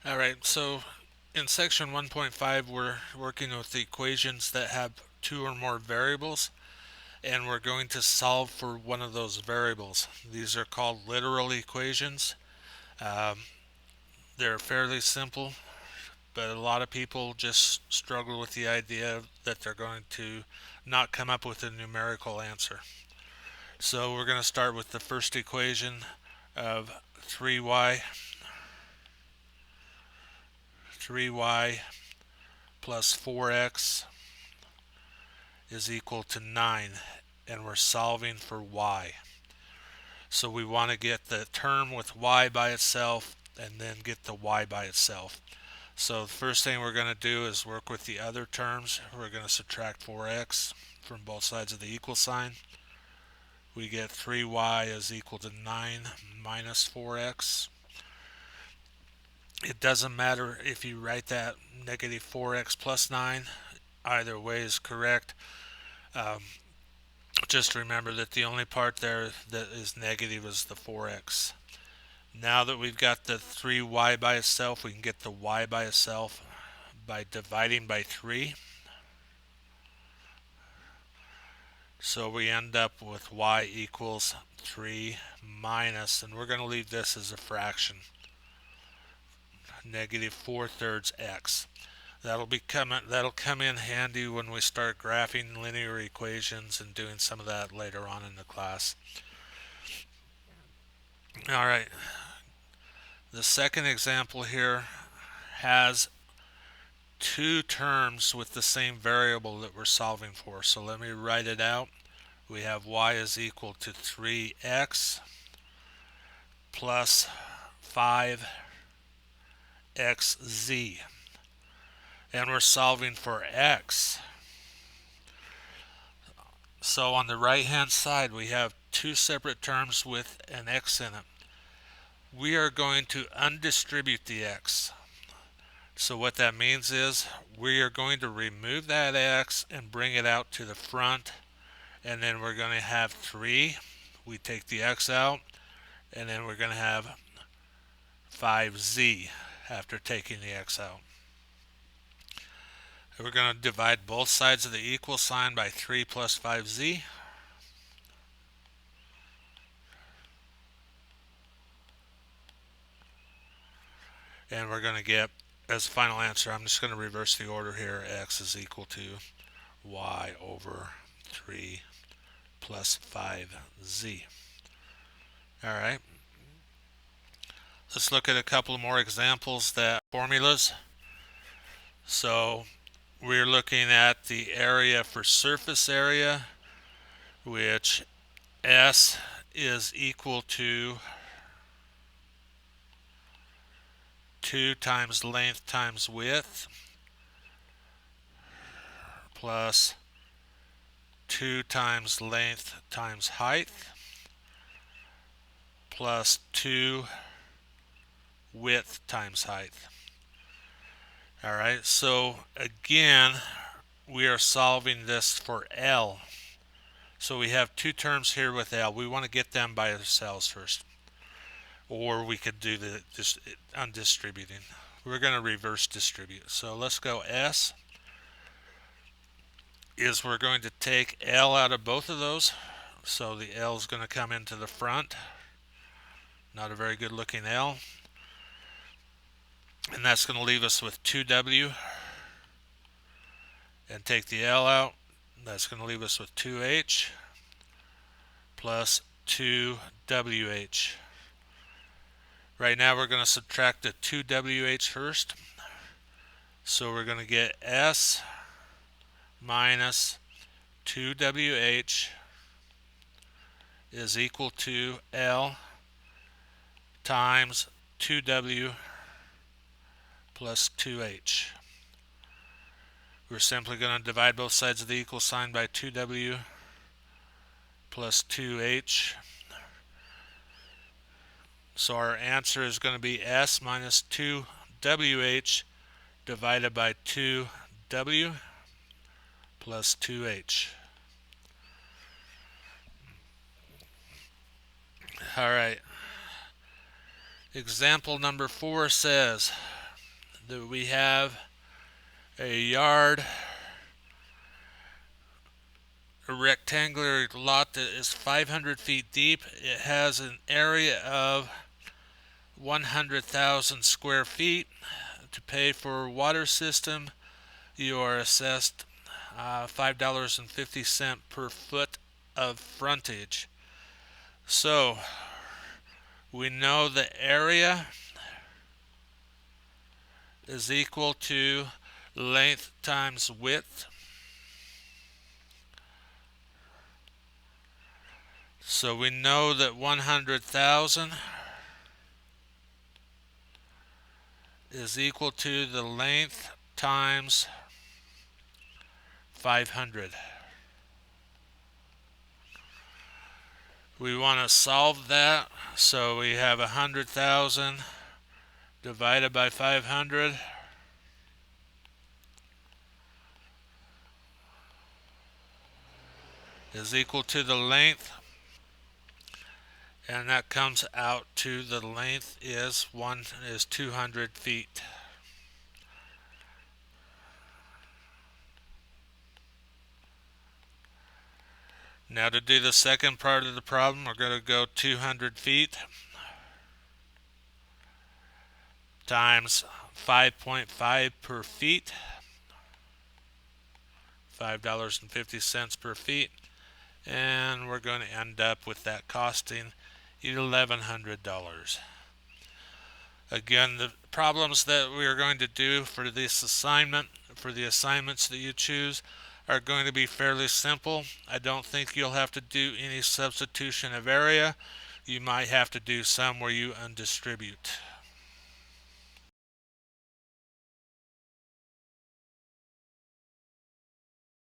Alright, so in section 1.5 we're working with equations that have two or more variables, and we're going to solve for one of those variables. These are called literal equations. Um, they're fairly simple, but a lot of people just struggle with the idea that they're going to not come up with a numerical answer. So we're going to start with the first equation of 3y plus 4x is equal to 9, and we're solving for y. So we want to get the term with y by itself and then get the y by itself. So the first thing we're going to do is work with the other terms. We're going to subtract 4x from both sides of the equal sign. We get 3y is equal to 9 minus 4x. It doesn't matter if you write that negative 4x plus 9. Either way is correct. Um, just remember that the only part there that is negative is the 4x. Now that we've got the 3y by itself, we can get the y by itself by dividing by 3. So we end up with y equals 3 minus, and we're going to leave this as a fraction, negative 4/3 x. That'll come in handy when we start graphing linear equations and doing some of that later on in the class. All right, the second example here has two terms with the same variable that we're solving for. So let me write it out. We have y is equal to 3x plus 5xz. And we're solving for x. So on the right hand side we have two separate terms with an x in it. We are going to undistribute the x. So what that means is we are going to remove that x and bring it out to the front, and then we're going to have 3. We take the x out, and then we're going to have 5z after taking the x out. We're going to divide both sides of the equal sign by 3 plus 5z. And we're going to get, as final answer, I'm just going to reverse the order here, x is equal to y over 3 plus 5z. All right. Let's look at a couple more examples that formulas. So we're looking at the area for surface area, which S is equal to 2 times length times width plus 2 times length times height plus 2 width times height. All right, so again, we are solving this for L. So we have two terms here with L. We want to get them by themselves first. Or we could do the just undistributing. We're going to reverse distribute. So let's go S is we're going to take L out of both of those. So the L is going to come into the front. Not a very good looking L. And that's going to leave us with 2W. And take the L out. That's going to leave us with 2H plus 2WH. Right now we're going to subtract the 2WH first. So we're going to get S minus 2WH is equal to L times 2W plus 2H. We're simply going to divide both sides of the equal sign by 2W plus 2H. So our answer is going to be S minus 2WH divided by 2W plus 2H. All right. Example number 4 says that we have a yard, a rectangular lot that is 500 feet deep. It has an area of 100,000 square feet. To pay for water system, you are assessed $5.50 per foot of frontage. So we know the area is equal to length times width. So we know that 100,000 is equal to the length times 500. We want to solve that, so we have 100,000 divided by 500 is equal to the length, and that comes out to the length is 200 feet. Now to do the second part of the problem, we're going to go 200 feet times 5.5 per feet, $5.50 per feet, and we're going to end up with that costing $1,100. Again, the problems that we are going to do for this assignment, for the assignments that you choose, are going to be fairly simple. I don't think you'll have to do any substitution of area. You might have to do some where you undistribute.